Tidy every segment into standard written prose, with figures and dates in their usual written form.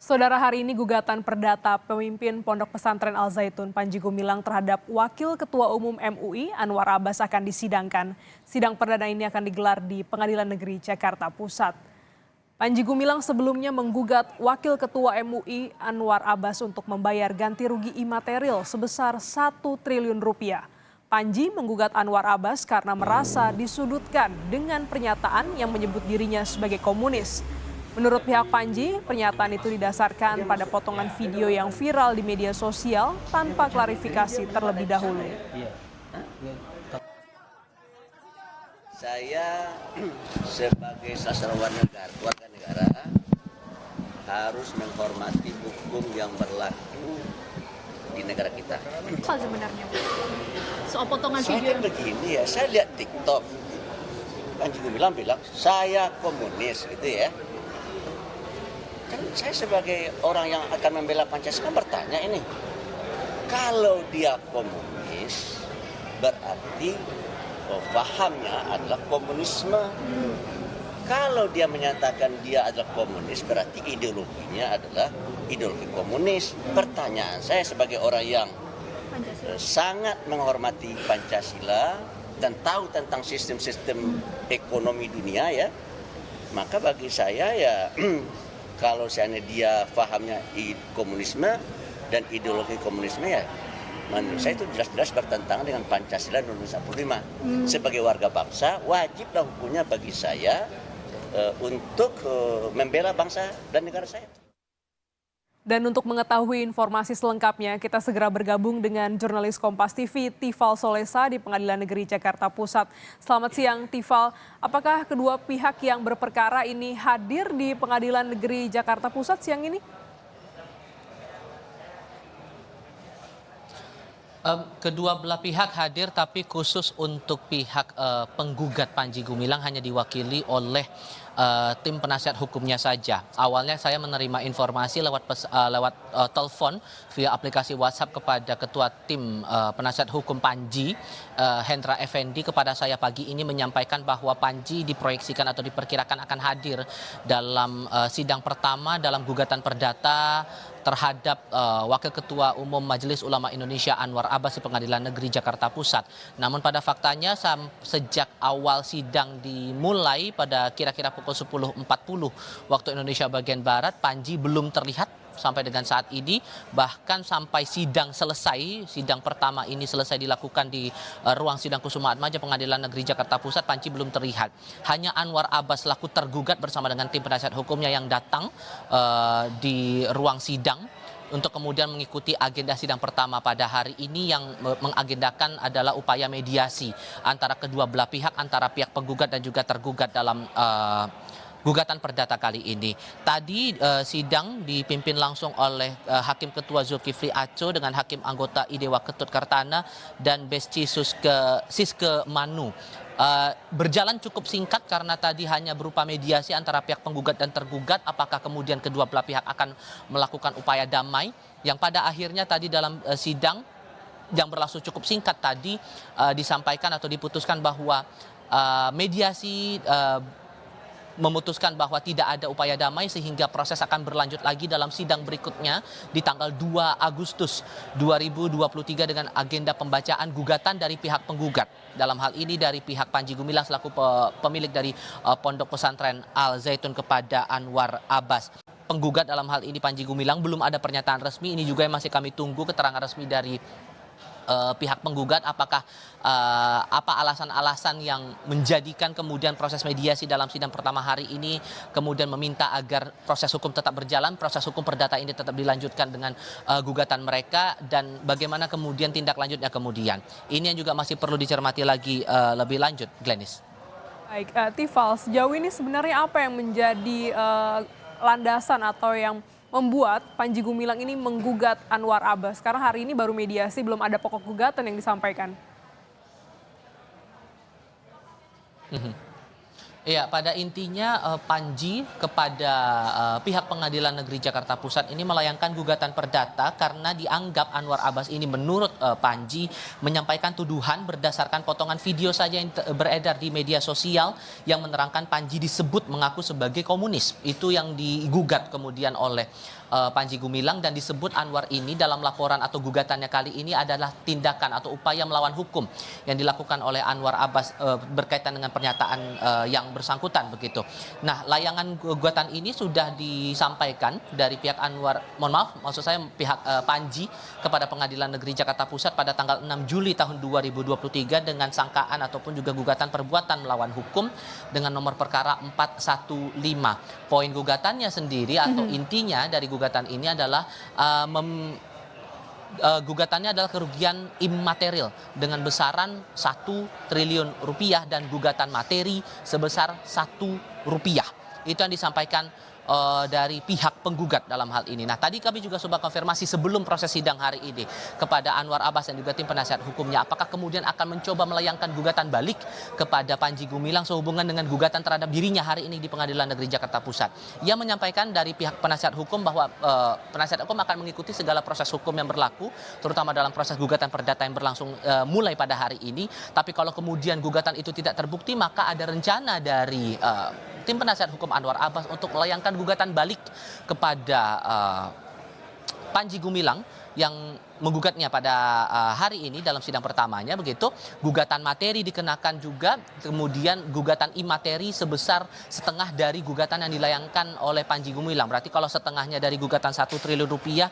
Saudara, hari ini gugatan perdata pemimpin Pondok Pesantren Al Zaitun Panji Gumilang terhadap Wakil Ketua Umum MUI Anwar Abbas akan disidangkan. Sidang perdana ini akan digelar di Pengadilan Negeri Jakarta Pusat. Panji Gumilang sebelumnya menggugat Wakil Ketua MUI Anwar Abbas untuk membayar ganti rugi imaterial sebesar 1 triliun rupiah. Panji menggugat Anwar Abbas karena merasa disudutkan dengan pernyataan yang menyebut dirinya sebagai komunis. Menurut pihak Panji, pernyataan itu didasarkan pada potongan video yang viral di media sosial tanpa klarifikasi terlebih dahulu. Saya sebagai sastrawan warga negara harus menghormati hukum yang berlaku di negara kita. Apa sebenarnya? Soal potongan Saya video. begini ya, saya lihat TikTok. Panji Gumilang bilang, saya komunis gitu ya. Kan saya sebagai orang yang akan membela Pancasila bertanya ini, kalau dia komunis berarti pahamnya adalah komunisme. Kalau dia menyatakan dia adalah komunis berarti ideologinya adalah ideologi komunis. Pertanyaan saya sebagai orang yang sangat menghormati Pancasila dan tahu tentang sistem-sistem ekonomi dunia ya, maka bagi saya ya kalau seandainya dia pahamnya komunisme dan ideologi komunisme ya menurut saya itu jelas-jelas bertentangan dengan Pancasila dan Undang-Undang 45. Sebagai warga bangsa wajiblah hukumnya bagi saya untuk membela bangsa dan negara saya. Dan untuk mengetahui informasi selengkapnya, kita segera bergabung dengan jurnalis Kompas TV, Tifal Solesa di Pengadilan Negeri Jakarta Pusat. Selamat siang, Tifal. Apakah kedua pihak yang berperkara ini hadir di Pengadilan Negeri Jakarta Pusat siang ini? Kedua belah pihak hadir, tapi khusus untuk pihak penggugat Panji Gumilang hanya diwakili oleh tim penasihat hukumnya saja. Awalnya saya menerima informasi lewat telepon via aplikasi WhatsApp kepada ketua tim penasihat hukum Panji, Hendra Effendi, kepada saya pagi ini menyampaikan bahwa Panji diproyeksikan atau diperkirakan akan hadir dalam sidang pertama dalam gugatan perdata terhadap Wakil Ketua Umum Majelis Ulama Indonesia Anwar Abbas di Pengadilan Negeri Jakarta Pusat. Namun pada faktanya sejak awal sidang dimulai pada kira-kira pukul 10.40 waktu Indonesia bagian Barat, Panji belum terlihat sampai dengan saat ini. Bahkan sampai sidang selesai, sidang pertama ini selesai dilakukan di ruang sidang Kusuma Atmaja Pengadilan Negeri Jakarta Pusat, Panji belum terlihat. Hanya Anwar Abbas selaku tergugat bersama dengan tim penasihat hukumnya yang datang di ruang sidang untuk kemudian mengikuti agenda sidang pertama pada hari ini yang mengagendakan adalah upaya mediasi antara kedua belah pihak, antara pihak penggugat dan juga tergugat dalam gugatan perdata kali ini. Tadi sidang dipimpin langsung oleh Hakim Ketua Zulkifli Aco dengan Hakim Anggota Idewa Ketut Kartana dan Besci Siske Manu. Berjalan cukup singkat karena tadi hanya berupa mediasi antara pihak penggugat dan tergugat. Apakah kemudian kedua belah pihak akan melakukan upaya damai, yang pada akhirnya tadi dalam sidang yang berlangsung cukup singkat tadi disampaikan atau diputuskan bahwa mediasi memutuskan bahwa tidak ada upaya damai sehingga proses akan berlanjut lagi dalam sidang berikutnya di tanggal 2 Agustus 2023 dengan agenda pembacaan gugatan dari pihak penggugat. Dalam hal ini dari pihak Panji Gumilang selaku pemilik dari Pondok Pesantren Al Zaitun kepada Anwar Abbas. Penggugat dalam hal ini Panji Gumilang belum ada pernyataan resmi, ini juga yang masih kami tunggu keterangan resmi dari pihak penggugat, apakah apa alasan-alasan yang menjadikan kemudian proses mediasi dalam sidang pertama hari ini kemudian meminta agar proses hukum tetap berjalan, proses hukum perdata ini tetap dilanjutkan dengan gugatan mereka, dan bagaimana kemudian tindak lanjutnya kemudian. Ini yang juga masih perlu dicermati lagi lebih lanjut, Glenis. Baik, Tifal, sejauh ini sebenarnya apa yang menjadi landasan atau yang membuat Panji Gumilang ini menggugat Anwar Abbas? Karena hari ini baru mediasi, belum ada pokok gugatan yang disampaikan. Iya, pada intinya Panji kepada pihak Pengadilan Negeri Jakarta Pusat ini melayangkan gugatan perdata karena dianggap Anwar Abbas ini menurut Panji menyampaikan tuduhan berdasarkan potongan video saja yang beredar di media sosial yang menerangkan Panji disebut mengaku sebagai komunis. Itu yang digugat kemudian oleh Panji Gumilang, dan disebut Anwar ini dalam laporan atau gugatannya kali ini adalah tindakan atau upaya melawan hukum yang dilakukan oleh Anwar Abbas berkaitan dengan pernyataan yang bersangkutan begitu. Nah, layangan gugatan ini sudah disampaikan dari pihak Anwar, maksud saya pihak Panji kepada Pengadilan Negeri Jakarta Pusat pada tanggal 6 Juli tahun 2023 dengan sangkaan ataupun juga gugatan perbuatan melawan hukum dengan nomor perkara 415. Poin gugatannya sendiri atau intinya dari gugatan ini adalah gugatannya adalah kerugian imaterial dengan besaran 1 triliun rupiah dan gugatan materi sebesar 1 rupiah. Itu yang disampaikan dari pihak penggugat dalam hal ini. Nah, tadi kami juga coba konfirmasi sebelum proses sidang hari ini kepada Anwar Abbas dan juga tim penasihat hukumnya, apakah kemudian akan mencoba melayangkan gugatan balik kepada Panji Gumilang sehubungan dengan gugatan terhadap dirinya hari ini di Pengadilan Negeri Jakarta Pusat. Ia menyampaikan dari pihak penasihat hukum bahwa penasihat hukum akan mengikuti segala proses hukum yang berlaku, terutama dalam proses gugatan perdata yang berlangsung mulai pada hari ini. Tapi kalau kemudian gugatan itu tidak terbukti, maka ada rencana dari tim penasihat hukum Anwar Abbas untuk melayangkan gugatan balik kepada Panji Gumilang yang menggugatnya pada hari ini dalam sidang pertamanya begitu. Gugatan materi dikenakan juga, kemudian gugatan imateri sebesar setengah dari gugatan yang dilayangkan oleh Panji Gumilang. Berarti kalau setengahnya dari gugatan 1 triliun rupiah,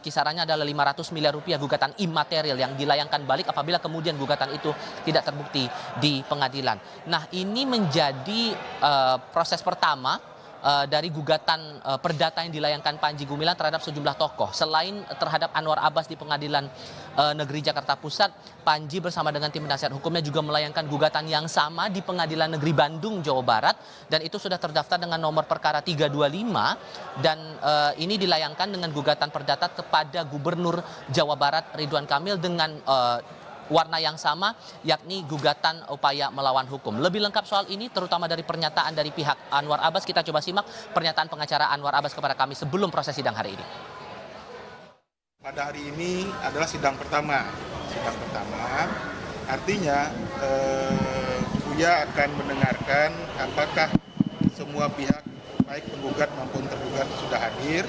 kisarannya adalah 500 miliar rupiah gugatan imaterial yang dilayangkan balik apabila kemudian gugatan itu tidak terbukti di pengadilan. Nah, ini menjadi proses pertama dari gugatan perdata yang dilayangkan Panji Gumilang terhadap sejumlah tokoh. Selain terhadap Anwar Abbas di Pengadilan Negeri Jakarta Pusat, Panji bersama dengan tim penasihat hukumnya juga melayangkan gugatan yang sama di Pengadilan Negeri Bandung, Jawa Barat, dan itu sudah terdaftar dengan nomor perkara 325, dan ini dilayangkan dengan gugatan perdata kepada Gubernur Jawa Barat Ridwan Kamil dengan warna yang sama, yakni gugatan upaya melawan hukum. Lebih lengkap soal ini, terutama dari pernyataan dari pihak Anwar Abbas, kita coba simak pernyataan pengacara Anwar Abbas kepada kami sebelum proses sidang hari ini. Pada hari ini adalah sidang pertama. Sidang pertama artinya Buya akan mendengarkan apakah semua pihak, baik penggugat maupun tergugat, sudah hadir.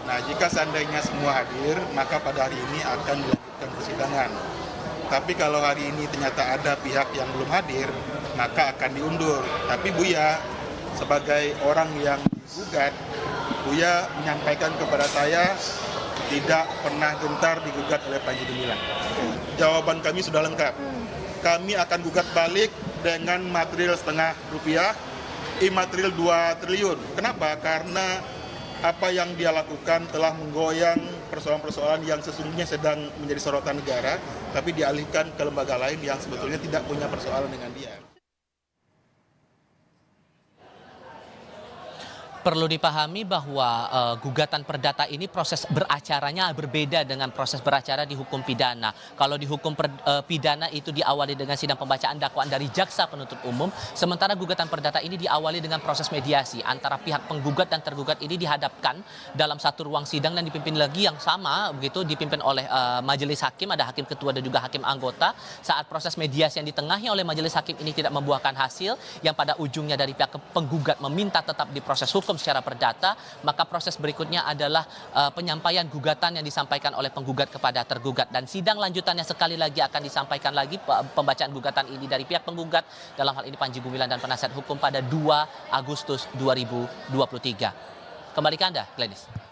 Nah, jika seandainya semua hadir, maka pada hari ini akan dilanjutkan persidangan. Tapi kalau hari ini ternyata ada pihak yang belum hadir, maka akan diundur. Tapi Buya sebagai orang yang digugat, Buya menyampaikan kepada saya tidak pernah gentar digugat oleh Panji Gumilang. Jawaban kami sudah lengkap. Kami akan gugat balik dengan material setengah rupiah, imaterial 2 triliun. Kenapa? Karena apa yang dia lakukan telah menggoyang persoalan-persoalan yang sesungguhnya sedang menjadi sorotan negara, tapi dialihkan ke lembaga lain yang sebetulnya tidak punya persoalan dengan dia. Perlu dipahami bahwa gugatan perdata ini proses beracaranya berbeda dengan proses beracara di hukum pidana. Kalau di hukum pidana itu diawali dengan sidang pembacaan dakwaan dari jaksa penuntut umum, sementara gugatan perdata ini diawali dengan proses mediasi antara pihak penggugat dan tergugat ini dihadapkan dalam satu ruang sidang dan dipimpin lagi yang sama begitu, dipimpin oleh majelis hakim, ada hakim ketua dan juga hakim anggota. Saat proses mediasi yang ditengahi oleh majelis hakim ini tidak membuahkan hasil, yang pada ujungnya dari pihak penggugat meminta tetap diproses hukum secara perdata, maka proses berikutnya adalah penyampaian gugatan yang disampaikan oleh penggugat kepada tergugat, dan sidang lanjutannya sekali lagi akan disampaikan lagi pembacaan gugatan ini dari pihak penggugat, dalam hal ini Panji Gumilang dan penasihat hukum, pada 2 Agustus 2023. Kembali ke Anda, Glenis.